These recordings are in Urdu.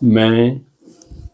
میں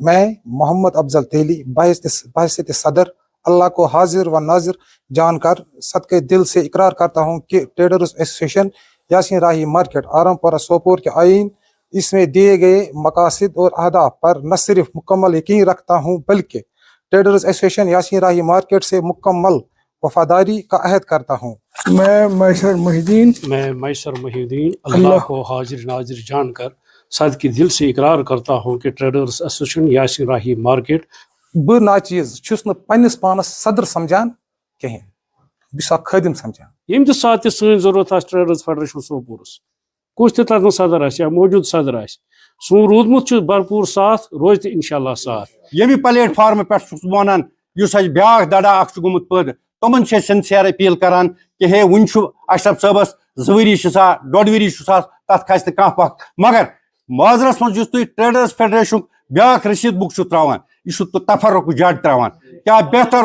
میں محمد افضل تیلی بحیثیت صدر اللہ کو حاضر و ناظر جان کر صدقے دل سے اقرار کرتا ہوں کہ ٹریڈرز ایسوسیشن یاسین راہی مارکیٹ آرام پورہ سوپور کے آئین اس میں دیے گئے مقاصد اور اہداف پر نہ صرف مکمل یقین رکھتا ہوں بلکہ ٹریڈرز ایسوسیشن یاسین راہی مارکیٹ سے مکمل وفاداری کا عہد کرتا ہوں۔ میں میسر محی الدین اللہ کو حاضر ناظر جان کر صدقے دل سے اقرار کرتا ہوں کہ ٹریڈرز ایسوسیشن یاسین راہی مارکیٹ بہ ناچیز چھس نہ پنس پانس صدر سمجھان کہیں بس اخ خادم سمجھان یم تہ سات سن ضرورت آس ٹریڈرز فیڈریشن سوپورس کس تہ تتن صدر آس یا موجود صدر آس سون رودمت بھرپور ساتھ روز تہ انشاءاللہ ساتھ یمی پلیٹ فارم پہ ونان اس بیاکھ دڑا اخ گومت پد تمن سنسیر اپیل کران کہ ہے ون اشرف صبس زوری سا ڈوڈ وری سا تک کھس کھانا پک مگر معذرس من تھی ٹریڈرز فیڈریشن بیاکھ رسید بک تراوان یہ تفرق جڑ تراوان کیا بہتر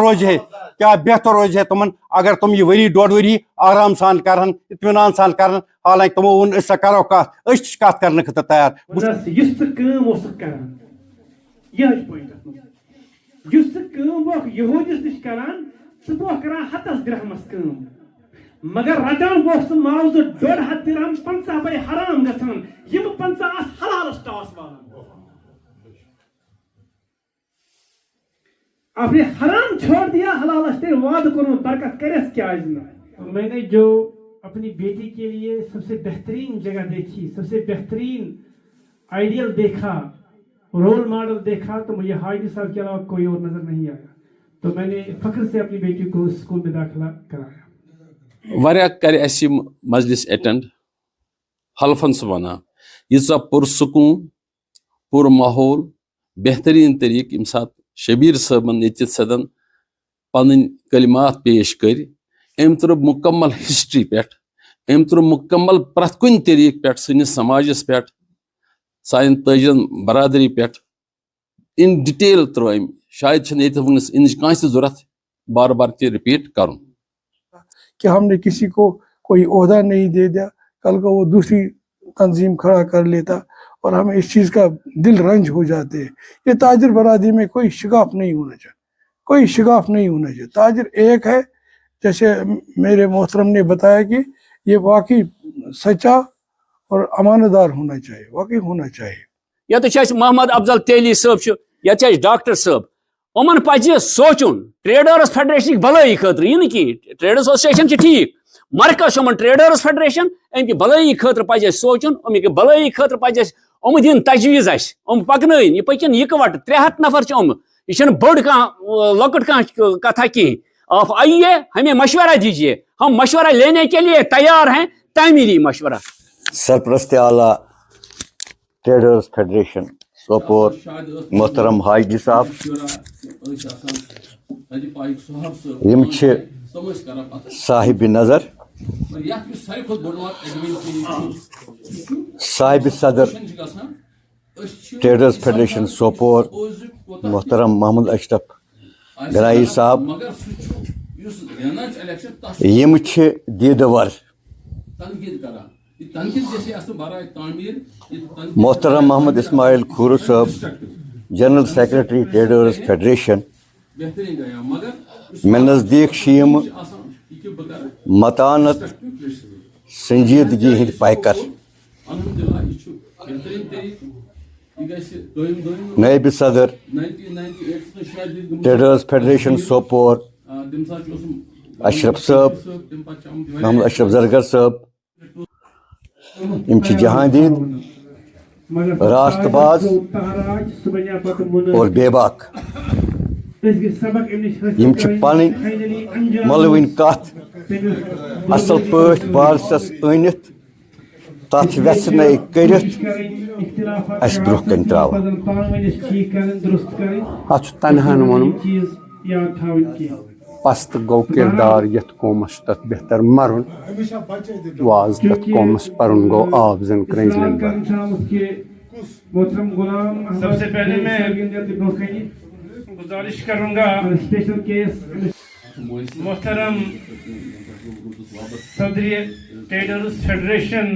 روز ہے تمن اگر تم یہ وری ڈوڈ وری آرام سان کرن اطمینان سان کرن حالانکہ تمو ون اس کرو کت اس کت کرنے خاطر تیار ہتس درہمس مگر رٹان بوس معاوضہ 1.5 درہم 50 بے حرام گژھان یم 50 حلالس ٹاس والان آپ نے حرام چھوڑ دیا حلالس تے وعد کرو برکت کرس کیا نہ میں نے جو اپنی بیٹی کے لیے سب سے بہترین جگہ دیکھی سب سے بہترین آئیڈیل دیکھا رول ماڈل دیکھا تو مجھے حاجی صاحب کے علاوہ کوئی اور نظر نہیں آیا تو میں نے فخر سے اپنی بیٹی کو اسکول میں داخلہ کرایا واریاہ کر اسی مجلس اٹینڈ حلفن سے ونان یہ پرسکون پر ماحول بہترین طریقہ یم سات شبیر صٲبن یتت سدن پن کلمات پیش کر ام تر مکمل ہسٹری پہ ام تر مکمل پرت کن طریقہ پہ سنس سماجس پہ سان تاجن برادری پہ ان ڈیٹیل تر ام شاید یہ ونس ان کانس ضرورت بار بار تہ رپیٹ کرن کہ ہم نے کسی کو کوئی عہدہ نہیں دے دیا کل کو وہ دوسری تنظیم کھڑا کر لیتا اور ہمیں اس چیز کا دل رنج ہو جاتے ہیں۔ یہ تاجر برادری میں کوئی شگاف نہیں ہونا چاہیے، تاجر ایک ہے جیسے میرے محترم نے بتایا کہ یہ واقعی سچا اور امانت دار ہونا چاہیے یا تو محمد افضل تیلی صاحب یا ڈاکٹر صاحب امن پہ سوچن ٹریڈرز فیڈریشن بلائی خاطر یہ کہ ٹریڈرز ایسوسیشن ٹھیک مرکز ٹریڈرز فیڈریشن ام کی بلائی خاطر پہ سوچن ام کی بلائی خاطر پہ دن تجویز پکن یہ پکن اکوٹ 300 نفر یہ بڑ لکٹ کتھا کہیں آپ آئیے ہمیں مشورہ دیجیے ہم مشورہ لینے کے لیے تیار ہیں تعمیری مشورہ سرپرست اعلیٰ ٹریڈرز فیڈریشن سوپور محترم حاجی صاحب یم صاحب نظر صاحب صدر ٹریڈرز فیڈریشن سوپور محترم محمد اشرف گرائی صاحب یم دیدور محترم محمد اسماعیل کھورو صاحب جنرل سیکرٹری ٹریڈرز فیڈریشن میں نزدیک متانت سنجیدگی ہند پیکر نائب صدر ٹریڈرز فیڈریشن سوپور اشرف صاحب محمد اشرف زرگر صاحب یم جہاندید راست باز اور بے باک یم پن ملوین کت اصل پاٹ بارسس انت تت ویسن کرت اس برہ کن تراوان ات تنہان ون پست گو کردار یت قومس تک بہتر مرن واز تک قومس پرن گو آب زن کرنج سب سے پہلے میں گزارش کروں گا محترم صدر ٹریڈرز فیڈریشن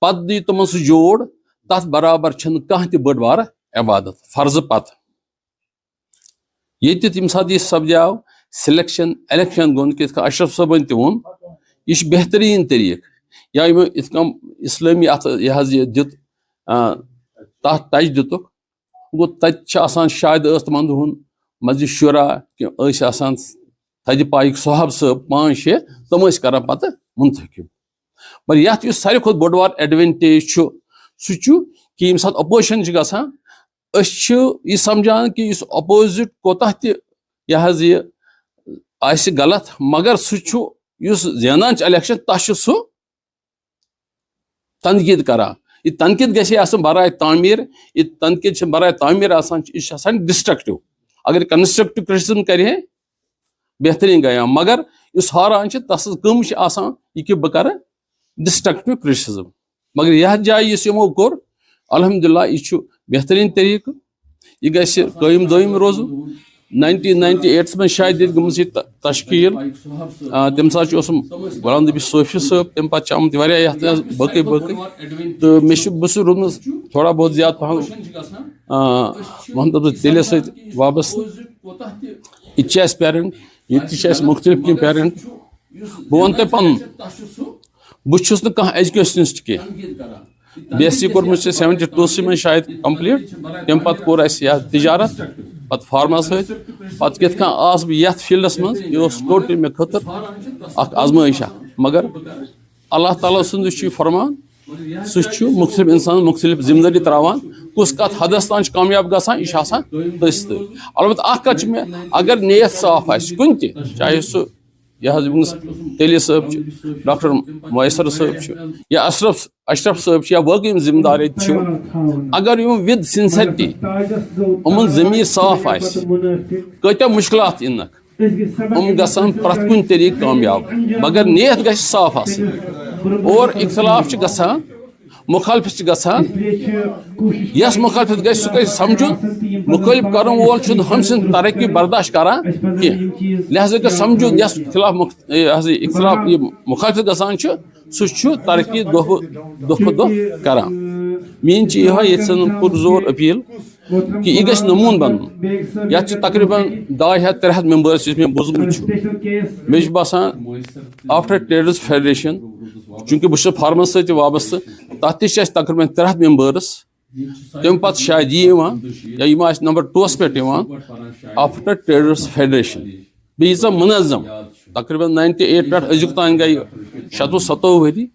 پتہٕ دی تِمن سُہ جوڑ تتھ برابر چھنہٕ کانٛہہ تہِ بٔڑ بارٕ عبادت فرضہٕ پتہٕ ییٚتہِ تمہِ ساتہٕ یہِ سپدیو سِلیکشن الیکشن گوٚو نہٕ کِتھ کٔنۍ اشرف صٲبن تہِ ووٚن یہِ چھُ بہتریٖن طریٖقہٕ یا یِمو یِتھ کٔنۍ اسلٲمی اتھ یہِ حظ یہِ دیُت تتھ ٹچ دِتُکھ گوٚو تتہِ چھِ آسان شاید ٲس تِمن دۄہن مسجد شورا کہِ ٲسۍ آسان تھدِ پایِک صحاب صٲب 5-6 تِم ٲسۍ کران پتہٕ منتخب مگر یتھ یُس ساروی کھۄتہٕ بوٚڑ بار ایڈوینٹیج چھُ سُہ چھُ کہِ ییٚمہِ ساتہٕ اپوزِشن چھِ گژھان أسۍ چھِ یہِ سمجھان کہِ یُس اپوزِٹ کوتاہ تہِ یہِ حظ یہِ آسہِ غلط مگر سُہ چھُ یُس زینان چھُ الیکشن تتھ چھُ سُہ تنقیٖد کران یہِ تنقیٖد گژھِ آسُن برائے تعمیٖر یہِ تنقیٖد چھِ برائے تعمیٖر آسان یہِ چھِ آسان ڈسٹرکٹِو اگر کنسٹرکٹِو کرٹسزم کرِ ہے بہتریٖن گٔیاو مگر یُس ہاران چھُ تس کٲم چھِ آسان یہِ کہِ بہٕ کرٕ ڈسٹرکٹِو کرٹسزم مگر یتھ جایہِ یُس یِمو کوٚر الحمدللہ یہِ چھُ بہتریٖن طریٖقہٕ یہِ گژھِ قٲیِم دٲیِم روزُن 1998 منٛز شاید ییٚتہِ گٔمٕژ یہِ تشکیٖل تمہِ ساتہٕ چھُ اوسمُت غلام نبی صوفی صٲب تمہِ پتہٕ چھِ آمٕتۍ واریاہ یتھ باقٕے تہٕ مےٚ چھُ بہٕ چھُس روٗدمُت تھوڑا بہت زیادٕ پہم محمد عبدل تیلی سۭتۍ وابستہٕ یہِ تہِ چھِ اَسہِ پیرنٹ ییٚتہِ تہِ چھِ اَسہِ مختلف کینٛہہ پیرنٹ بہٕ ونہٕ تۄہہِ پنُن بہٕ چھُس نہٕ کانٛہہ ایجوکیشنسٹ کینٛہہ BSc کوٚرمُت چھُ 72 منٛز شاید کمپلیٖٹ تمہِ پتہٕ کوٚر اَسہِ یا تجارت پتہٕ فارما سۭتۍ پتہٕ کِتھ کٔنۍ آس بہٕ یتھ فیٖلڈس منٛز یہِ اوس ٹوٹلی مےٚ خٲطرٕ اکھ آزمٲیشا مگر اللہ تعالیٰ سُنٛد یُس چھُ یہِ فرمان سُہ چھُ مختلف انسانن مختلف ذمہٕ دٲری تراوان کُس کتھ حدس تام چھُ کامیاب گژھان یہِ چھُ آسان تٔتھۍ سۭتۍ البتہ اکھ کتھ چھِ مےٚ اگر نیت صاف آسہِ کُنہِ تہِ چاہے سُہ یہِ حظ وٕنکیٚنس تیلی صٲب چھُ ڈاکٹر میسر صٲب چھُ یا اشرف صٲب چھُ یا باقٕے یِم ذمہٕ دار ییٚتہِ چھِ اگر یِم وِد سنسرٹی یِمن ضمیٖر صاف آسہِ کۭتیاہ مُشکلات یِنکھ یِم گژھن پرٛٮ۪تھ کُنہِ طریٖقہٕ کامیاب مگر نیت گژھِ صاف آسٕنۍ اور اختلاف چھِ گژھان مخالفت چھِ گژھان یس مخالفت گژھِ سُہ گژھِ سمجھُن مخٲلف کرن وول چھُنہٕ ہُمہِ سٕنٛز ترقی برداشت کران کینٛہہ لہذا گژھِ سمجھُن یس خلاف اختلاف یہِ مخالفت گژھان چھُ سُہ چھُ ترقی دۄہ کھۄتہٕ دۄہ کران میٲنۍ چھِ یِہوے ییٚتہِ سن پُرزور اپیٖل کہ یہ گژھِ نمون بنُن یتھ چھِ تقریباً 200-300 ممبرس یُس مےٚ بوٗزمُت چھُ مےٚ چھُ باسان آفٹر ٹریڈٲرٕس فیڈریشن چوٗنٛکہِ بہٕ چھُس فارمس سۭتۍ تہِ وابستہٕ تتھ تہِ چھِ اَسہِ تقریباً 300 ممبرس تمہِ پتہٕ شاید یہِ یِوان یا یِم آسہِ نمبر 2 پٮ۪ٹھ یِوان آفٹر ٹریڈٲرٕس فیڈریشن بیٚیہِ ییٖژاہ منظم تقریباً 98 پٮ۪ٹھ أزیُک تام گٔے 27 ؤری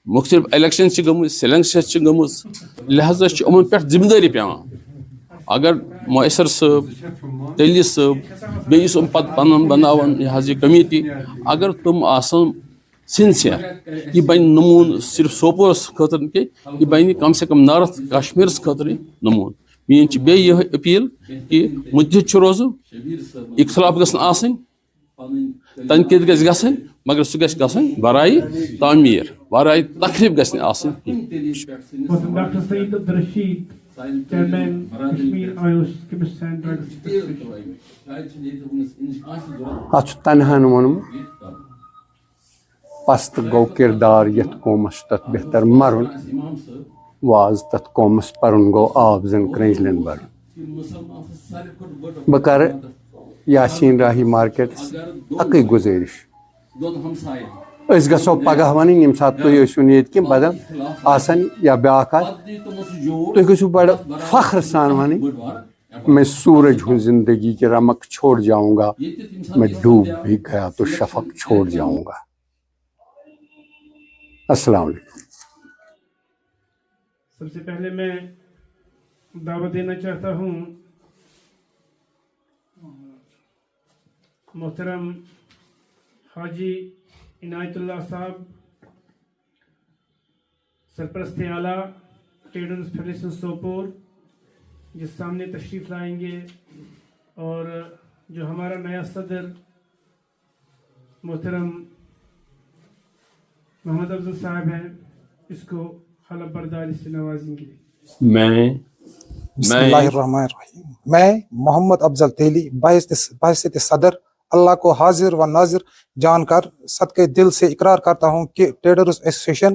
مختلف الیکشن چھِ گٔمٕژ سِلیکشن چھِ گٔمٕژ لہذا چھِ یِمن پٮ۪ٹھ ذمہٕ دٲری پیٚوان اگر میسر صٲب تیلی صٲب بیٚیہِ یُس یِم پتہٕ پنُن بناوان یہِ حظ یہِ کمیٹی اگر تِم آسان سنسیر یہِ بنہِ نموٗن صرف سوپورس خٲطرٕ نہٕ کینٛہہ یہِ بنہِ کم سے کم نارتھ کشمیٖرس خٲطرٕ نموٗن میٲنۍ چھِ بیٚیہِ یِہے اپیٖل کہِ مُتحد چھُ روزُن اختلاف گژھن آسٕنۍ تنقیٖد گژھِ گژھٕنۍ مگر سُہ گژھِ گژھٕنۍ برائے تعمیٖر برائے تخریٖب گژھِ نہٕ آسٕنۍ doctor Saeed Abdul Rashid chairman Kashmir AYUSH chemist and اتھ چھُ تنہن ووٚنمُت پست گوٚو کردار یتھ قومس تتھ بہتر مرُن واز تتھ قومس پرُن گوٚو آب زن کرٛنٛجلٮ۪ن برُن بہٕ کرٕ یاسین راہی مارکیٹس اکٕے گُزٲرِش أسۍ گژھو پگہہ وَنٕنۍ ییٚمہِ ساتہٕ تُہۍ ٲسِو نہٕ ییٚتہِ کینٛہہ بدل آسن یا بیٛاکھ آسہِ تُہۍ گٔژھِو بڑٕ فخر سان وَنٕنۍ میں سورج ہوں زندگی کی رمک چھوڑ جاؤں گا میں ڈوب بھی گیا تو شفق چھوڑ جاؤں گا السلام علیکم سب سے پہلے میں دعوت دینا چاہتا ہوں محترم حاجی عنایت اللہ صاحب سرپرست اعلیٰ ٹریڈرز فیڈریشن سوپور جس سامنے تشریف لائیں گے اور جو ہمارا نیا صدر محترم محمد افضل صاحب ہیں اس کو حلف برداری سے نوازیں گے بسم اللہ الرحمن الرحیم میں محمد افضل تیلی بحیثیت صدر اللہ کو حاضر و ناظر جان کر صدقے دل سے اقرار کرتا ہوں کہ ٹریڈرز ایسوسیشن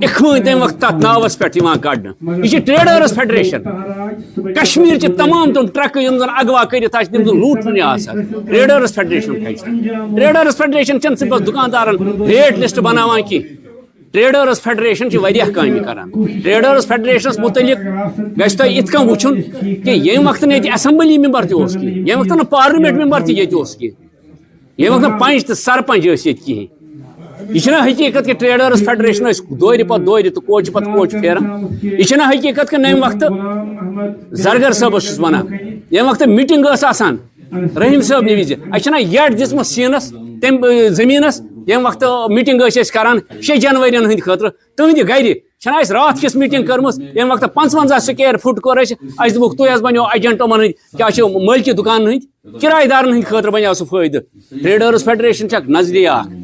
اخوان تمہ وقت تک ناوس پہ کڑ یہ ٹریڈرس فیڈریشن کشمیر چہ تمام تم ٹرک یم زن اغوا کرت تم زن لوٹنے ٹریڈرس فیڈریشن ٹریڈرس فیڈریشن چھ صرف دکاندارن ریٹ لسٹ بناوان کی ٹریڈرس فیڈریشن چھ واریاہ کامہ کران ٹریڈرس فیڈریشنس متعلق گژھِ تۄہہِ یِتھ کٔنۍ وٕچھُن کہ ییٚمہِ وقتہٕ نہٕ ییٚتہِ اسمبلی ممبر تہِ اوس کِہیٖنۍ ییٚمہِ وقتہٕ نہٕ پارلمنٹ ممبر تہِ ییٚتہِ اوس کِہیٖنۍ ییٚمہِ وقتہٕ پنچ تہٕ سرپنچ ٲسۍ ییٚتہِ کِہیٖنۍ یہ چھنا حقیقت کہ ٹریڈرس فیڈریشن دورِ پتہٕ دورِ تو کوچ پتہٕ کوچ پھیران یہ چھنا حقیقت کہ نمہ وقت زرگر صٲبس چھُس ونان ییٚمہِ وقتہٕ میٹنگ ٲس آسان رحیم صٲب نہِ وِزِ اَسہِ چھنا یڈ دِژمٕژ سیٖنس تمہِ زٔمیٖنس ییٚمہِ وقتہٕ میٹنگ ٲسۍ أسۍ کران 6 جنوری ہٕنٛدِ خٲطرٕ تٕہنٛدِ گرِ چھنا اَسہِ راتھ کِس میٹنگ کٔرمٕژ ییٚمہِ وقتہٕ 55 سکویر فٹ کوٚر اَسہِ دوٚپُکھ تُہۍ حظ بنیو ایجنٹ یِمن ہٕنٛدۍ کیاہ چھِ مٲلکہِ دُکانن ہٕنٛدۍ کِراے دارن ہٕنٛدِ خٲطرٕ بنیو سُہ فٲیدٕ ٹریڈرس فیڈریشن چھکھ نظریہ اکھ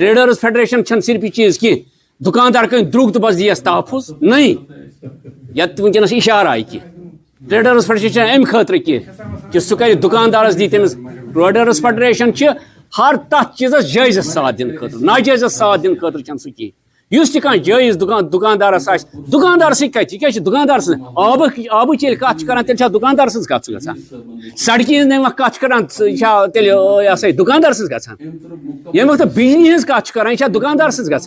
ٹریڈرس فیڈریشن چھن صرف یہ چیز کہ دکاندار کہیں درگ تو بس دیس تحفظ نہیں یت ونکس اشارہ آئی کہ ٹریڈرس فیڈریشن ام خاطر کہ سہ کر دکاندارس دی تمس ٹریڈرس فیڈریشن ہر تر چیزس جائزس ساتھ دن خاطر ناجائزس ساتھ دن خاطر چھ سہ کی اس تہ جائز دکاندارس دکاندار سی کت کیا دکاندار سن آبچ کت کر تیل دکاندار سن کت گا سڑکی ہند وقت کت کر تیل یہ سا دکاندار سن گا یم وقت بجلی ہز کت کر یہ دکاندار سن گا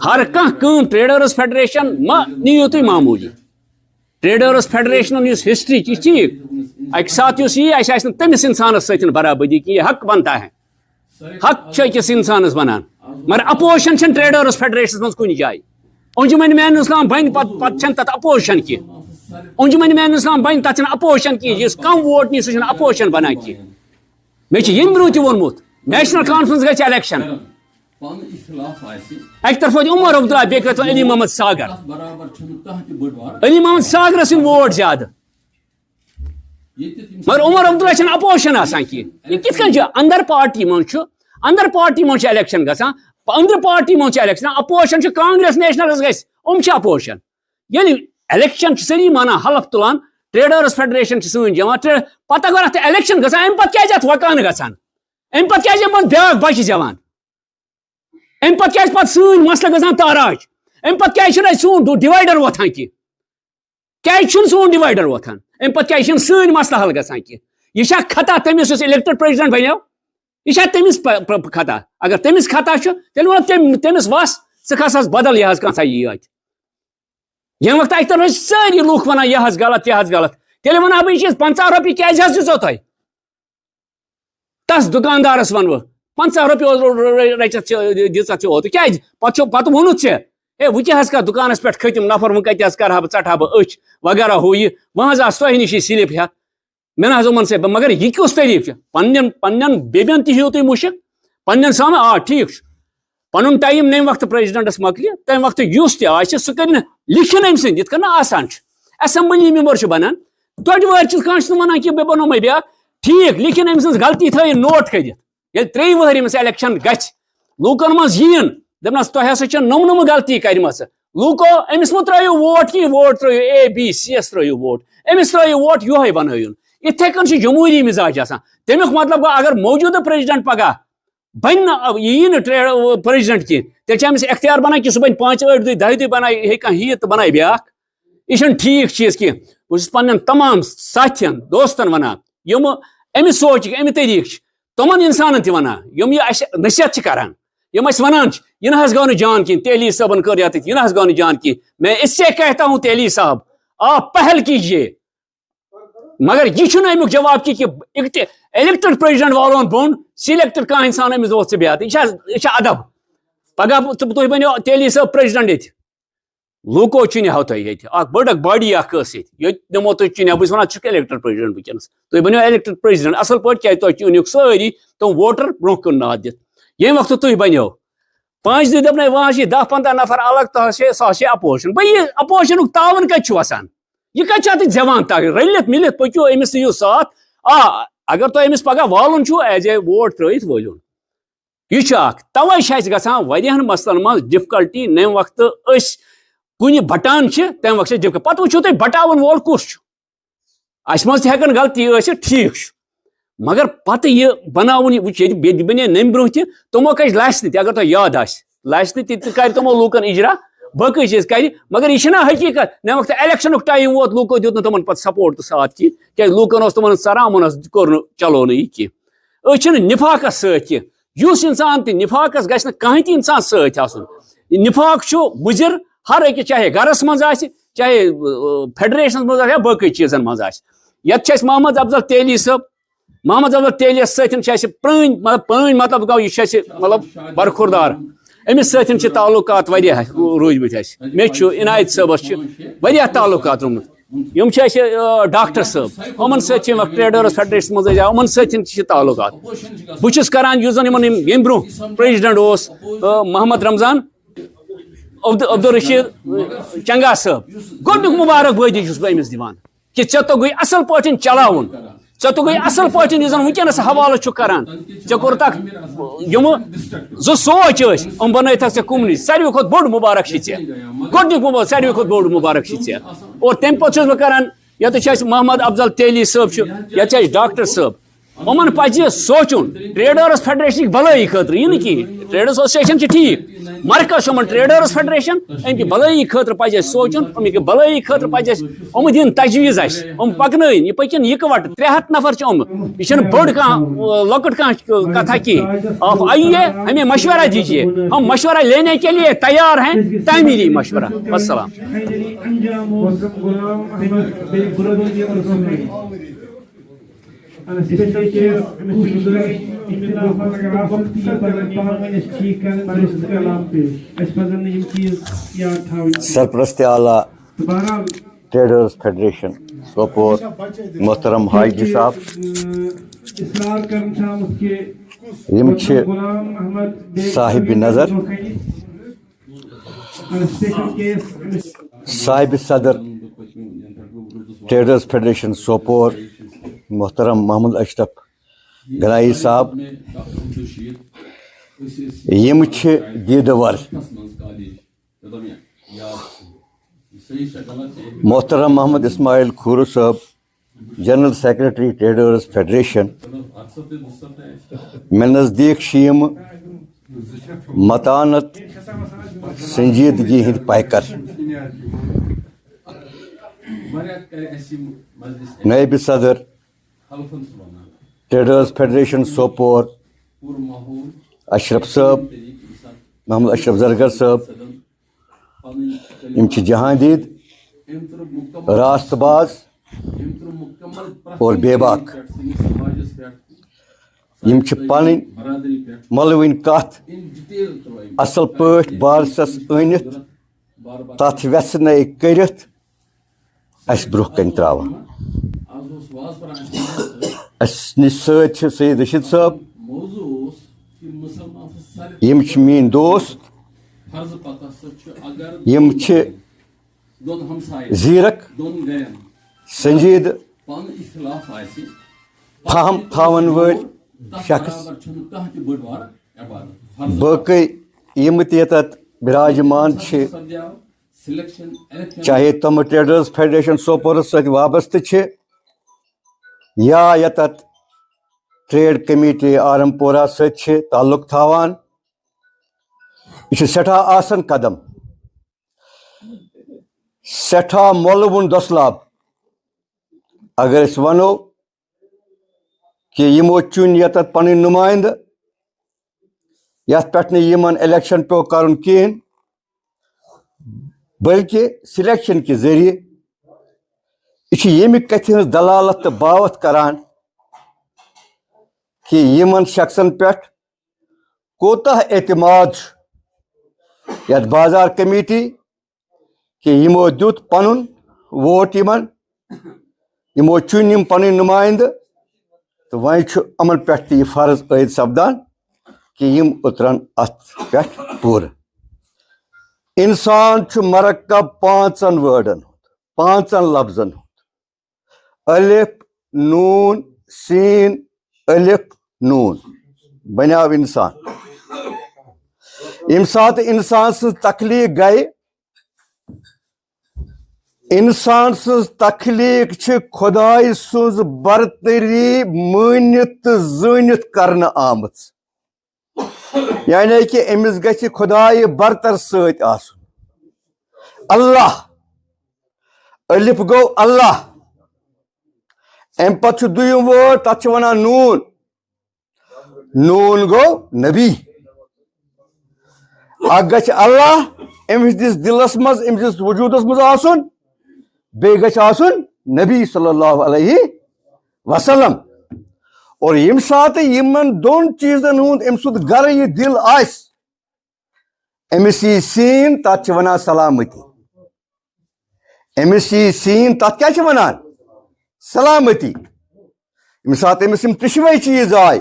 ہر کم ٹریڈرس فیڈریشن ما نیو تھی معمولی ٹریڈرس فیڈریشن ہسٹری ٹھیک اکہ سات یہ تمس انسانس ستھ برابری کہ یہ حق بنتا ہے حق اکس انسانس بنان مگر اپوزیشن چھ ٹریڈرس فیڈریشن من کن جائے انجمن مین اسلام بن پتہ تک اپوزیشن کی انجمن مین اسلام بن تک اپوزیشن کی جس کم ووٹ نی سہ اپوزیشن بنان کی مے یم برو تہ وونمت نیشنل کانفرنس گژھِ الیکشن اکہ طرف عمر عبداللہ بیٚیہِ طرف علی محمد ساگر علی محمد ساگرس ووٹ زیادہ مگر عمر عبداللہ چھنہٕ اپوزیشن آسان کی یہ کتھ کن اندر پارٹی من الیکشن گژھان اندر پارٹی من الیکشن اپوزیشن کانگریس نیشنلس گژھِ اپوزیشن ییٚلہِ الیکشن سٲری مانان حلف تُلان ٹریڈرس فیڈریشن سن جمع پتہ اگر اتھ الیکشن گژھان امہ پتہ کیازِ اتھ وکان گژھان امہ پتہ کیازِ یِمن بیاکھ بچہ زیوان امہ پتہ کیازِ پتہ سٲنۍ مسلہٕ گژھان تاراج امہ پتہ کیازِ چھُنہٕ اَسہِ سون ڈِوایڈر وۄتھان کیازِ چھُنہٕ سون ڈِوایڈر وۄتھان امہ پتہ کیازِ چھِنہٕ سٲنۍ مسلہٕ حل گژھان یہ چھا خطا تٔمِس یُس الیکٹڈ پریزیڈنٹ بنیو یہ چھا تٔمِس خطا اگر تٔمِس خطا چھُ تیٚلہِ وَنو تٔمِس وس ژٕ کھس حظ بدل یہ کانٛہہ یی اتہِ ییٚمہِ وقتہٕ اَکہِ طرف سٲری لُکھ ونان یہ غلط یہ غلط تیٚلہِ ونہٕ ہا بہٕ یہِ چیٖز 50 رۄپیہِ کیازِ حظ دِژو تۄہہِ تس دُکاندارس ونہٕ بہٕ 50 رۄپیہِ رٔچھتھ دِژتھ ژےٚ اوترٕ کیازِ پتہٕ ووٚنُتھ ژےٚ ہے وۄنۍ کیٛاہ حظ کر دُکانس پٮ۪ٹھ کھٔتِم نفر وۄنۍ کتہِ حظ کرٕ ہا بہٕ ژٹہٕ ہا بہٕ أچھ وغیرہ ہُہ یہِ وۄنۍ حظ آسہٕ تۄہہِ نِش یہِ سِلپ ہٮ۪تھ مےٚ نہ حظ یِمن سۭتۍ مگر یہِ کُس طریٖقہٕ چھُ پننٮ۪ن بیبین تہِ ہیٚیِو تُہۍ مُشک پننٮ۪ن سامنے ٹھیٖک چھُ پنُن ٹایم نمہِ وقتہٕ پریزیڈنٹس مۄکلہِ تمہِ وقتہٕ یُس تہِ آسہِ سُہ کرِ نہٕ لیکھِن أمۍ سٕنٛدۍ یِتھ کٔنۍ نہٕ آسان چھُ اسمبلی ممبر چھُ بنان دوٚدِ وارِ چھُ کانٛہہ چھُنہٕ ونان کہِ بہٕ بنومے بیٛاکھ ٹھیٖک لیکھِن أمۍ سٕنٛز غلطی تھٲیِن نوٹ کٔرِتھ ییٚلہِ 3 وٕہٕرۍ أمِس الیکشن گژھِ لوٗکن منٛز یِیِن دپنس تۄہہِ ہسا چھِ نوٚم غلطی کرِمژٕ لوٗکو أمِس مہ ترٲیِو ووٹ کینٛہہ ووٹ ترٲیِو ABC یس ترٲیِو ووٹ أمِس ترٲیِو ووٹ یِہوے بنٲیِن یِتھے کٔنۍ چھُ جمہوٗری مِزاج آسان تمیُک مطلب گوٚو اگر موجوٗدٕ پریزیڈنٹ پگاہ بنہِ نہٕ یی نہٕ پریزیڈنٹ کینٛہہ تیٚلہِ چھِ أمِس اختیار بنان کہِ سُہ بنہِ 5 8 دۄہہِ 10 دۄہہِ بنایہِ ہیٚکہِ کانٛہہ یِتھ تہٕ بنایہِ بیٛاکھ یہِ چھُنہٕ ٹھیٖک چیٖز کینٛہہ بہٕ چھُس پننٮ۪ن تمام ساتھین دوستن ونان یِم أمِس سونٛچٕکۍ اَمہِ طریٖقہٕ چھِ تِمن انسانن تہِ ونان یِم یہِ اَسہِ نصیحت چھِ کران یِم أسۍ ونان چھِ یہِ نہ حظ گوٚو نہٕ جان کینٛہہ تیلی صٲبن کٔر یتھ یہِ نہ حظ گوٚو نہٕ جان کینٛہہ میں اس سے کہتا ہوں تیلی صاحب آپ پہل کیجیے مگر یہ چھُنہٕ امیُک جواب کہ الیکٹڈ پریزیڈنٹ والون بۄن سِلیکٹڈ کانٛہہ انسان أمِس دوٚپ ژٕ بیٚہہ یہِ چھا ادب پگاہ تُہۍ بنیو تیلی صٲب پریزیڈنٹ ییٚتہِ لوٗکو چُنیو تۄہہِ ییٚتہِ اکھ بٔڑ اکھ باڈی اکھ ٲس ییٚتہِ نِمو تُہۍ چُنیو بہٕ چھُس ونان ژٕ چھُکھ الیکٹڈ پریزیڈنٹ وٕنکیٚنس تُہۍ بنیو الیکٹڈ پریزیڈنٹ اصل پٲٹھۍ کیازِ تۄہہِ چُنیوُکھ سٲری تِم ووٹر برونٛہہ کُن ناد دِتھ ییٚمہِ وقتہٕ تُہۍ بنیو 5 دۄہ دپنے وۄنۍ حظ چھِ 10-15 نفر الگ تہٕ سُہ حظ چھِ اپوزیشن بہٕ یہِ اپوزیشنُک تعاوُن کتہِ چھُ وسان یہ کتہِ چھُ اتھ زیوان تک رٔلِتھ مِلِتھ پٔکِو أمِس دِیِو ساتھ اگر تۄہہِ أمِس پگاہ والُن چھُ ایز اے ووٹ ترٲیِتھ وٲلِوُن یہ چھُ اکھ توے چھِ اَسہِ گژھان واریاہن مسلن منٛز ڈِفکلٹی نمہِ وقتہٕ أسۍ کُنہِ بٹان چھِ تمہِ وقتہٕ چھِ ڈِفکلٹ پتہٕ وٕچھِو تُہۍ بٹاوُن وول کُس چھُ اَسہِ منٛز تہِ ہٮ۪کن غلطی ٲسِتھ ٹھیٖک چھُ مگر پتہٕ یہِ بناوُن وٕچھ ییٚتہِ بنے نمہِ برونٛہہ تہِ تِمو کٔج لاسہِ نہٕ تہِ اگر تۄہہِ یاد آسہِ لچ تی کر تمو لوکن اجرا باقی چیز کر مگر یہ حقیقت نم وقت الیکشن ٹائم ووت لوکو دیت تمن پتہ سپورٹ تو ساتھ کی لوکن اس تمن سران من کور چلو نا یہ کی نفاقس ست کی اس انسان تہ نفاقس گھس کہیں تہ انسان ست آسن نفاق مضر ہر أکس چاہے گرس مز چاہے فیڈریشن مز یا باقی چیزن مز یت محمد افضل تیلی صاحب محمد افضل تیلیس ست پرٲنۍ مطلب گو یہ مطلب برخوردار امس ست تعلقات واریاہ روٗدمٕتۍ اَسہِ مےٚ چھُ عنایت صٲبس واریاہ تعلقات روٗدمٕتۍ یم ڈاکٹر صٲب یِمن سۭتۍ ٹریڈٲرٕس فیڈریشن منٛز یِمن سۭتۍ تعلقات بہٕ چھُس کران یُس زن ییٚمہِ برونٛہہ پریزڈنٹ اوس محمد رمضان عبدالرشید چنگا صٲب گۄڈنیُک مُبارک بٲدی چھُس بہٕ أمِس دِوان کہِ ژےٚ توٚگُے اصل پٲٹھۍ چلاوُن ژےٚ توٚگُے اصل پٲٹھۍ یُس زن وٕنکیٚنس حوالہٕ چھُ کران ژےٚ کوٚرتھکھ یِم زٕ سونٛچ ٲسۍ یِم بنٲیتھکھ ژےٚ کُمنٕے ساروی کھۄتہٕ بوٚڑ مُبارک چھُے ژےٚ گۄڈنیُک ساروی کھۄتہٕ بوٚڑ مُبارک چھُے ژےٚ اور تمہِ پتہٕ چھُس بہٕ کران ییٚتہِ چھُ اَسہِ محمد افضل تیلی صٲب چھُ ییٚتہِ چھُ اَسہِ ڈاکٹر صٲب یِمن پزِ سونٛچُن ٹریڈٲرٕس فیڈریشنٕکۍ بلٲیی خٲطرٕ یہِ نہٕ کِہیٖنۍ ٹریڈٲرٕس ایسوسیشن چھِ ٹھیٖک مرکز چھُ یِمن ٹریڈٲرٕس فیڈریشن اَمہِ بلٲیی خٲطرٕ پزِ اَسہِ سونٛچُن اَمِکۍ بلٲیی خٲطرٕ پزِ اَسہِ یِم دِنۍ تجویٖز اَسہِ یِم پکنٲیِن یہِ پٔکِن یِکوَٹہٕ 300 نفر چھِ یِم یہِ چھنہٕ بٔڑ کانٛہہ لۄکٕٹ کانٛہہ کتھا کِہیٖنۍ آپ آئیے ہمیں مشورہ دیجیے ہم مشورہ لینے کے لیے تیار ہیں تعمیری مشورہ والسلام سرپرست اعلیٰ ٹریڈرز فیڈریشن سوپور محترم حاجی صاحب یم صاحب نظر صاحب صدر ٹریڈرز فیڈریشن سوپور محترم محمد اشرف گنائی صاحب یم دیدور محترم محمد اسماعیل کھورو صاحب جنرل سیکرٹری ٹریڈرز فیڈریشن مے نزدیک متانت سنجیدگی ہند پیکر نائب صدر ٹریڈرز فیڈریشن سوپور اشرف صاحب محمد اشرف زرگر صاحب یم جہاندید راست باز اور بے باک یم پن ملوین کت اصل پاٹ بارسس أنِتھ تت ویژنٲے کٔرِتھ اس برونٛہہ کن تراوان اس نش سۭتۍ سید رشید صاحب یم میٲنۍ دوست یم زیرک سنجید فہم تھاون وٲلۍ شخص باقی یم تتھ براجمان چاہے تم ٹریڈرز فیڈریشن سوپورس ست وابستہ یا یتت ٹریڈ کمیٹی آرم پورہ ست تعلق تھاوان یہ سٹھاہ آسن قدم سٹھاہ مولوُن دۄسلاب اگر اس ونو کہ یمو چن یتت پن نمائندہ یت پہ یمن الیکشن پو کرن کہین بلکہ سلیکشن کے ذریعے یہ یمہ کتھ ہز دلالت تو باوت کران کہ یمن شخصن پہ کوتاہ اعتماد یت بازار کمیٹی کہ یمو دیت پنن ووٹ یمو چن یم پن نمائندہ تو وۄنۍ چھُ یمن پہ یہ فرض عائد سپدان کہ یم اترن ات پہ پورٕ انسان چھُ مرکب 5 وٲڈن ہُنٛد 5 لفظن ہُنٛد الف نون سین الف نون بنیو انسان یم سات انسان سٕنٛز تخلیق گٔے انسان سٕنٛز تخلیق چھِ خۄداے سٕنٛز برتری مٲنِتھ تہٕ زٲنِتھ کرنہٕ آمٕژ یعنی کہ امس گژھِ خدائے برتر سۭتۍ آسُن اللہ الف گو اللہ امہِ پتہٕ چھُ دوٚیِم وٲڈ تتھ چھِ ونان نوٗن نوٗن گوٚو نبی اکھ گژھِ اللہ أمِس دِس دِلس منٛز أمۍ سٕنٛدِس وجوٗدس منٛز آسُن بیٚیہِ گژھِ آسُن نبی صلی اللہ علیہ وسلم اور ییٚمہِ ساتہٕ یِمن دۄن چیٖزن ہُنٛد أمۍ سُنٛد گرٕ یہِ دِل آسہِ أمِس یی سیٖن تتھ چھِ ونان سلامتی أمِس یی سیٖن تتھ کیٛاہ چھِ ونان سلامتی ییٚمہِ ساتہٕ أمِس یِم ترٛیشوَے چیٖز آے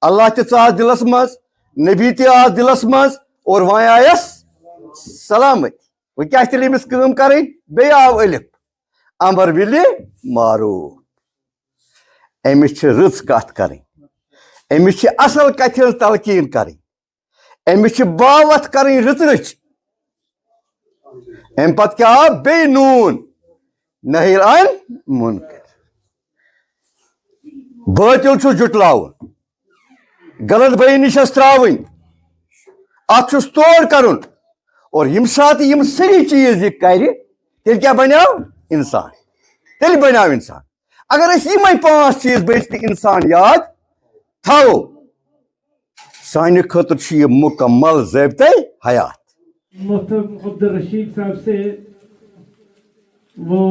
اللہ تہِ ژاس دِلس منٛز نبی تہِ آس دِلس منٛز اور وۄنۍ آیس سلامتی وۄنۍ کیٛاہ چھِ تیٚلہِ أمِس کٲم کَرٕنۍ بیٚیہِ آو الف امر وِلہِ معروٗف أمِس چھِ رٕژ کتھ کَرٕنۍ أمِس چھِ اصل کتھِ ہٕنٛز تلقیٖن کَرٕنۍ أمِس چھِ باوتھ کَرٕنۍ رٕژ رٕژ امہِ پتہٕ کیٛاہ آو بیٚیہِ نوٗن نہی عن مُنکر بٲطِل چھُ جُٹلاوُن غلط بیٲنی چھس ترٛاوٕنۍ اتھ چھُس تور کرُن اور ییٚمہِ ساتہٕ یِم سٲری چیٖز یہِ کرِ تیٚلہِ کیٛاہ بنیو انسان تیٚلہِ بنیو انسان اگر أسۍ یِمے 5 چیٖز بیٚیہِ انسان یاد تھاوو سانہِ خٲطرٕ چھُ یہِ مُکمل ضٲبطے حیات محترم عبدالرشید صاحب سے وہ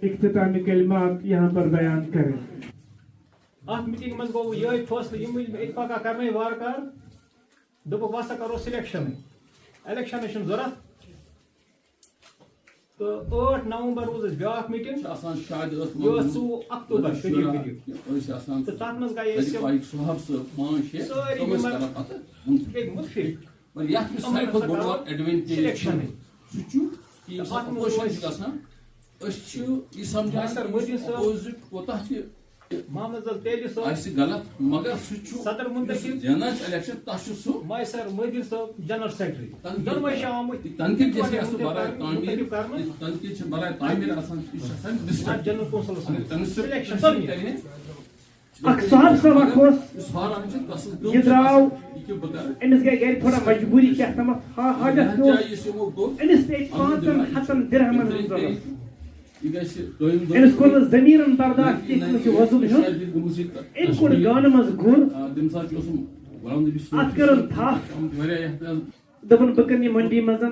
اختتامی کلمات یہاں پر بیان کریں. ات میٹنگ مز گو یہ فیصلہ یم اتفاقہ کرنے وار کار دپ وسا کرو سلیکشن الیکشن ضرورت تو 8 نومبر روز بیاکھ میٹنگ یہ 2 اکتوبر تو تر مز گئی ساری متفق سلیکشن محمد تیلی صاحب مگر صدر منتخب میسر مدین صاحب جنرل سیکرٹری دونوے آمت جنرل کونسل صاحب یہ درو امس گئی گر تھوڑا مجبوری کیا تمام حاجت امس پہ 500 درہمن امس کور زمین برداشت وضو ام کور گانہ مز گر ات کر تھپ دپن بہ کر یہ منڈی مز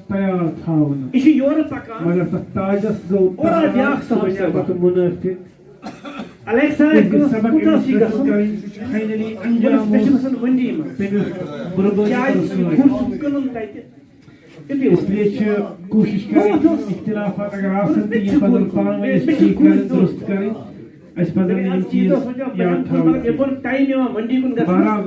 تیار تھاون یہ یور پکان مگر تاجس گو اور بیاکھ صاحب منافق الیکسا فائنلی انجام منڈی اس لیے کوشش کریں اختلافات اگر آسن تو یہ بدل پانوی ٹھیک کریں درست کریں اس بدل یہ چیز یاد تھاؤں بہرحال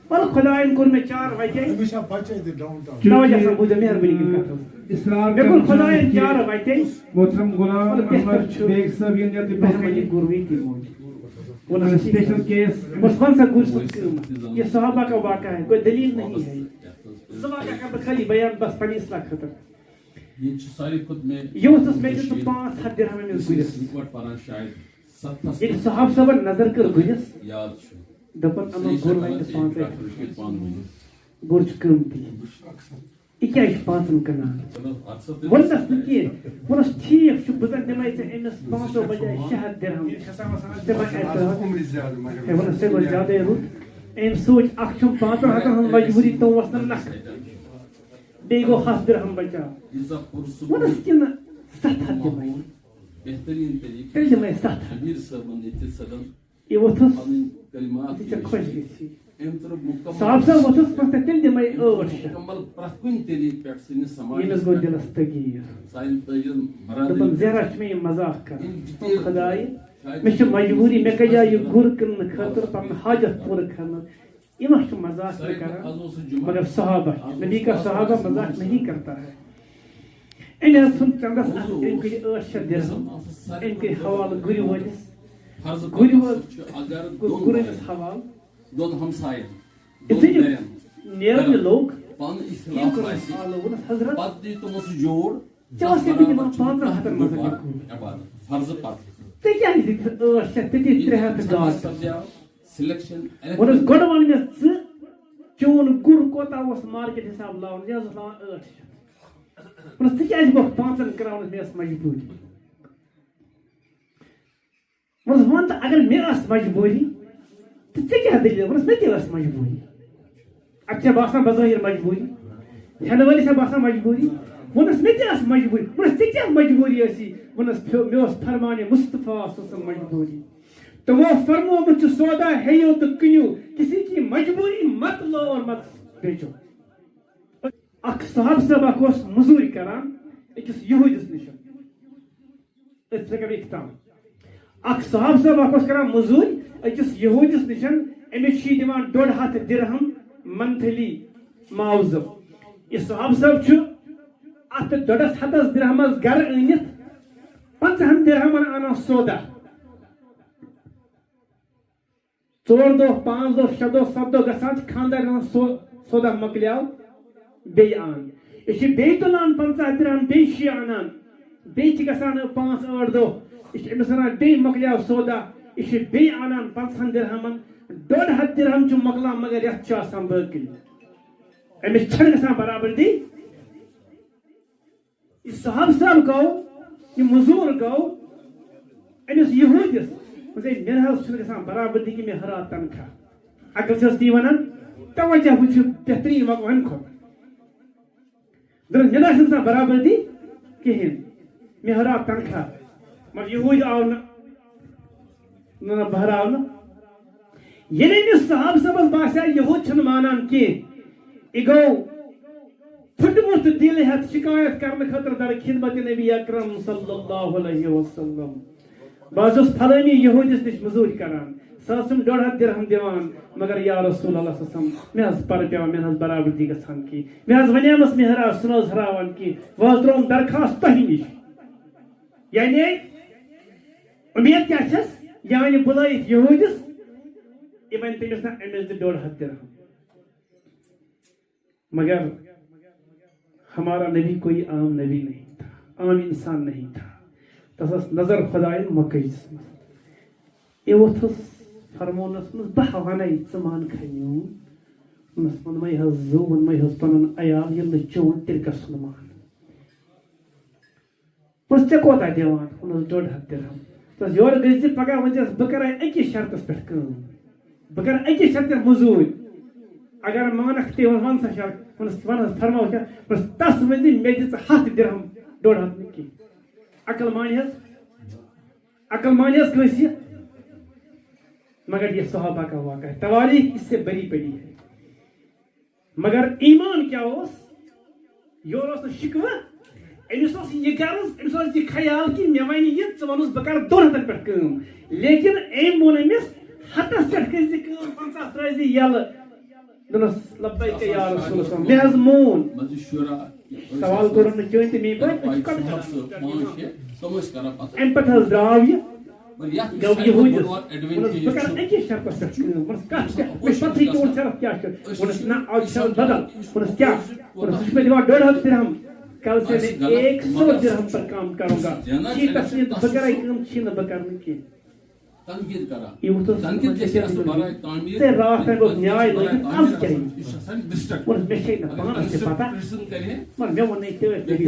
اور خدایان کور میں 4 بجے توجہ سان بوجھ مہربانی کرتا ہوں اسرار بالکل خدایان 4 بجے محترم غلام احمد بیگ صاحب یہ مہربانی گروی کی موجود وہ اسپیشل کیس مسلمان سا گور یہ صحابہ کا واقعہ ہے کوئی دلیل نہیں ہے زمانہ کا خالی بیان بس پنی اصلاح خاطر یہ ساری خود میں یہ اس میں تو 5 درہم میں گرس ریکارڈ پارا شاید 7 یہ صاحب صاحب نظر کر گرس یاد چھو دپن اما گور لائن 5 گور قیمتی یہ کیا 5 کرنا ونس کی ونس ٹھیک چھ بزن دمائی سے امس 500 بجائے 6 درہم ونس سے زیادہ رود ام سوچ اخ 500 ہن مجبوری تو وسن نہ بیگو 7 درہم بچا ونس کن 7 دمائی بہترین طریقہ دمائی 7 امیر صاحب نے صدر یہ وتھس کلمات یہ خوش گئی مکمل صاحب صاحب وتھس پتہ تل دمائی 8 مکمل پرت کن طریقہ پہ سن سماج یہ گو دلس تگیر سائن تاجر دپن برادری زہرا چھ میں مذاق کر خدائی میں چھ مجبوری میں کجا یہ گر کن خاطر پن حاجت پور کرنا یہ مش مذاق کرا مگر صحابہ نبی کا صحابہ مذاق نہیں کرتا ہے ان سن چندس ان کے 8 درہم ان کے حوالہ گری ولس فرض گری اگر گرس حوالہ دون ہمسائے نیرن لوگ پان اختلاف آسی حضرت پت دی تمو سو جوڑ چاس تے دما 500 ہتن مز فرض پت تے کیا دی 8 تے 300 گاس سلیکشن ونس گڈ ون میں چون گر کوتا مارکیٹ حساب لاؤن یہ لاؤن 8 ژٕ کیٛازِ گوٚکھ 5 کراونس مےٚ ٲس مجبوٗری وَن تہٕ اگر مےٚ ٲس مجبوٗری تہٕ ژےٚ کیٛاہ دٔلیٖل مےٚ تہِ ٲس مجبوٗری اَتھ چھےٚ باسان بظٲہِر مجبوٗری ہٮ۪نہٕ وٲلِس چھےٚ باسان مجبوٗری ووٚنُس مےٚ تہِ ٲس مجبوٗری ووٚنُس ژےٚ کیٛاہ مجبوٗری ٲسی ووٚنُس مےٚ اوس فرمانہِ مُصطفیٰ سُہ ٲسٕم مجبوٗری تِمو فرمومُت چھُ سودا ہیٚیِو تہٕ کٕنِو کسی کی مجبوٗری مت لو اور مت بیچو اکھ صاحب صٲب اکھ اوس مٔزوٗرۍ کران أکِس یہوٗدِس نِش أسۍ ژٕ کر اختام اکھ صاحب صٲب اکھ اوس کران مٔزوٗرۍ أکِس یہوٗدِس نِش أمِس چھِ دِوان 1.5 درہم منتھلی معاوضہٕ یہِ صاحب صٲب چھُ اتھ 1.5 درہمس گرٕ أنِتھ 50 درہمن انان سودا 4 دۄہ 5 دۄہ 6 دۄہ 7 دۄہ گژھان چھِ خانٛدار سودا مۄکلیو بیٚیہِ ان یہِ چھِ بیٚیہِ تُلان 50 درہم بیٚیہِ چھِ یہِ انان بیٚیہِ چھِ گژھان 5-8 دۄہ یہِ چھِ أمِس وَنان بیٚیہِ مۄکلیو سودا یہِ چھِ بیٚیہِ انان 50 درہمن 1.5 درہم چھُ مۄکلان مگر یتھ چھُ آسان بٲقٕے أمِس چھنہٕ گژھان برابردی یہِ صاحب صٲب گوٚو یہِ مٔزوٗر گوٚو أمِس یہوٗدِس مےٚ نہ حظ چھُنہٕ گژھان برابردی کہِ مےٚ ہراو تنخواہ اگر چھِ حظ تی وَنان توجہ وٕچھِو بہتریٖن وَنہِ کھۄتہٕ مےٚ نہ چھُنہٕ گژھان برابردی کِہیٖنۍ مےٚ ہراو تنخواہ مگر یہوٗدۍ آو نہٕ بہٕ ہراو نہٕ ییٚلہِ أمِس صاحب صٲبس باسیٛو یہوٗد چھُنہٕ مانان کینٛہہ یہِ گوٚو پھٕٹمُت دِل ہٮ۪تھ شِکایت کرنہٕ خٲطرٕ در خدمت نبی اکرم صلی اللہ علیہ وسلم بہٕ حظ اوسُس فلٲنی یہوٗدِس نِش مٔزوٗرۍ کران سۄ ٲسٕم 1.5 درہم دِوان مگر یا رسول اللہ صلی اللہ علیہ وسلم مےٚ حظ پرٕ پیوان مےٚ نہ حظ برابردی گژھان کینٛہہ مےٚ حظ وَنیمَس مےٚ ہراو سُہ نہ حظ ہراوان کینٛہہ وۄنۍ حظ ترٛووُم درخاست تۄہہِ نِش یعنی اُمید کیٛاہ چھس یہِ اَنہِ بُلٲیِتھ یہوٗدِس یہِ وَنہِ تٔمِس نہ أمِس دِ 1.5 درہم مگر ہمارا نبی کوئی عام نبی نہیں تھا عام انسان نہیں تھا تس ٲس نظر خۄدایَن مۄکٲیِس منٛز یہِ ووٚتھُس فرمونَس منٛز بہٕ وَنَے ژٕ مانکھا میون ووٚنُس ووٚنمَے حظ زٕ ووٚنمَے حظ پَنُن عیال ییٚلہِ نہٕ چون تیٚلہِ گژھُن مان ووٚنُس ژےٚ کوتاہ دِوان ووٚنُس 1.5 درہم دوٚپُس یورٕ گٔژھۍ زِ پگاہ ؤنۍزٮ۪س بہٕ کَرے أکِس شرطس پٮ۪ٹھ کٲم بہٕ کَرٕ أکِس شرطس مٔزوٗرۍ اگر مانکھ تہِ وَن سا شرط ووٚنُس وَن حظ فرماو کیٛاہ ووٚنُس تَس ؤنۍ زِ مےٚ دِ ژٕ 100 درہم 1.5 نہٕ کینٛہہ عقل مانہِ حظ کٲنٛسہِ مگر یہ صحابہ کا واقعہ ہے تواریخ اس سے بری پڑی ہے مگر ایمان کیا اوس یور اوس نہٕ شِکوٕ أمِس اوس یہِ غرض أمِس اوس یہِ خیال کہِ مےٚ وَنہِ یہِ ژٕ وَنُس بہٕ کَرٕ 200 پٮ۪ٹھ کٲم لیکن أمۍ ووٚن أمِس 100 پٮ۪ٹھ کٔرۍ زِ کٲم 50 ترٛٲے زِ یَلہٕ دوٚپنَس لبیک یا رسول اللہ مےٚ حظ مون سوال کوٚرُم نہٕ چٲنۍ تہِ میٛٲنۍ پٲٹھۍ اَمہِ پَتہٕ حظ درٛاو یہِ گوٚو یہوٗدِس ووٚنُس بہٕ کَرٕ أکِس شرطس پٮ۪ٹھ کٲم ووٚنُس کَتھ کیٛاہ مےٚ چھِ پَتہٕے چون شرط کیٛاہ چھُ ووٚنُس نہ آز چھُ شرط بدل ووٚنُس کیٛاہ ووٚنُس ژٕ چھُکھ مےٚ دِوان 1.5 درہم کل سے میں 100 درہم پر کام کروں گا چی تصویر بہٕ کَرے کٲم چھی نہٕ بہٕ کَرٕ نہٕ کینٛہہ ژےٚ راتھ تام اوس نیاے لٲگِتھ آز کیٛاہ ووٚنُس مےٚ چھے نہٕ پانَس تہِ پتہ مگر مےٚ ووٚنُے ٹٲٹھۍ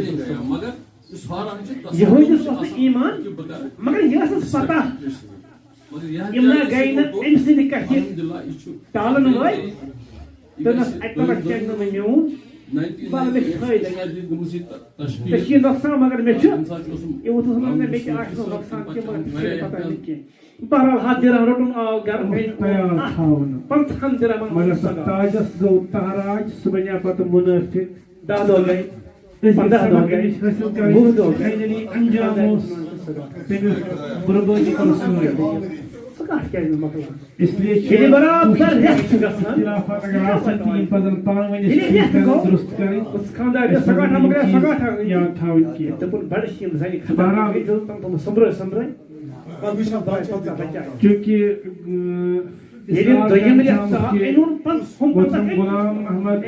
یہوٗدِس اوس نہٕ ایمان مگر یہِ ٲسٕس پتہ یِم نہ گٔے نہٕ أمۍ سٕنٛدِ کَتھِ ٹالَن وٲلۍ دوٚپنَس اَتہِ پٮ۪ٹھ چَلہِ نہٕ وۄنۍ میون بَل مےٚ چھُ فٲیدٕ ژےٚ چھی نۄقصان مگر مےٚ چھُ یہِ ووٚتھُس ووٚن مےٚ چھِ آسہِ نہٕ نۄقصان کینٛہہ مگر مےٚ چھِ پَتہ نہٕ کینٛہہ بہرحال 100 درہم روٚٹُم آو گرٕ 50 درہمن تاجس گوٚو تاراج سُہ بَنیٛو پَتہٕ مُنٲفِق 10 دۄہ گٔے 15 دۄہ گٔے 20 دۄہ گٔے انجام اوس تٔمِس بربٲدی کٔر سورُے سُہ کَتھ کیٛازِ نہٕ مۄکلان ییٚلہِ برابر رٮ۪تھ چھُ گژھان درست کَرٕنۍ خانٛدار سگاٹھا مۄکلیو سگاٹھا یاد تھاوٕنۍ کینٛہہ دوٚپُن بَڑٕ چھِ یِم زَنہِ خبر سۄمبرٲے کیونکہ دوٚیِم رٮ۪تھ أمۍ اوٚن 50 غلام احمد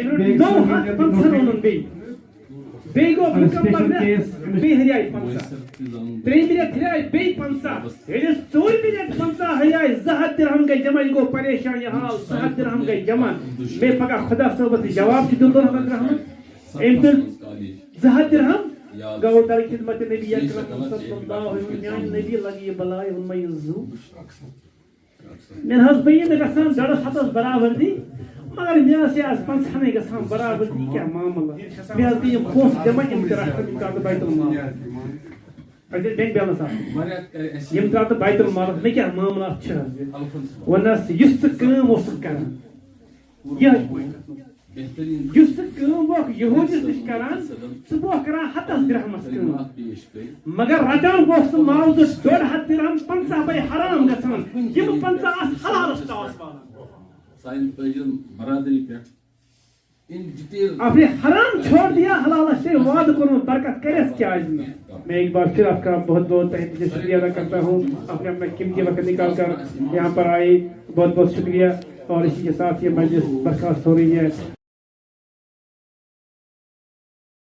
بیگو مکمل بے ہریائی 50 تریم ریت ہریائی بے 50 یعنی ژور ریت 50 ہریائی 2 درہم گئی جمع یہ گو پریشان یہ حال 2 درہم گئی جمع میں پگہ خدا صاحب جواب چھ دل رحمت رحمت ام 2 درہم گو در خدمت نبی اکرم صلی اللہ علیہ وسلم میان نبی لگی بلائے ان زو میں حض بین گژھان 150 برابردی مگر مے آز 50 گژھان برابردی کیا معاملہ مے حض گئی پونسہٕ جمع یم تہ رٹھ تم بیت المال بینک بیلنس یم ترٛاو بیت المالس مے کیا معاملات چھ ونس یُس ژٕ کٲم اوسُکھ کران یُس ژٕ کٲم ووکھ یہودِس نِش کران ژٕ بوکھ کران 100 درہمس کٲم مگر رٹان بوکھ ژٕ معاوضہٕ 1.5 درہم 50 بے حرام گژھان یم 50 آس حلالس تاس والان برادری پہ اپنے حرام چھوڑ دیا حلال سے وعد کرو برکت کرے کیا آج میں ایک بار پھر آپ کا بہت بہت تہہ دل سے شکریہ ادا کرتا ہوں اپنے اپنا قیمتی وقت نکال کر یہاں پر آئے بہت بہت شکریہ اور اسی کے ساتھ یہ مجلس برخاست ہو رہی ہے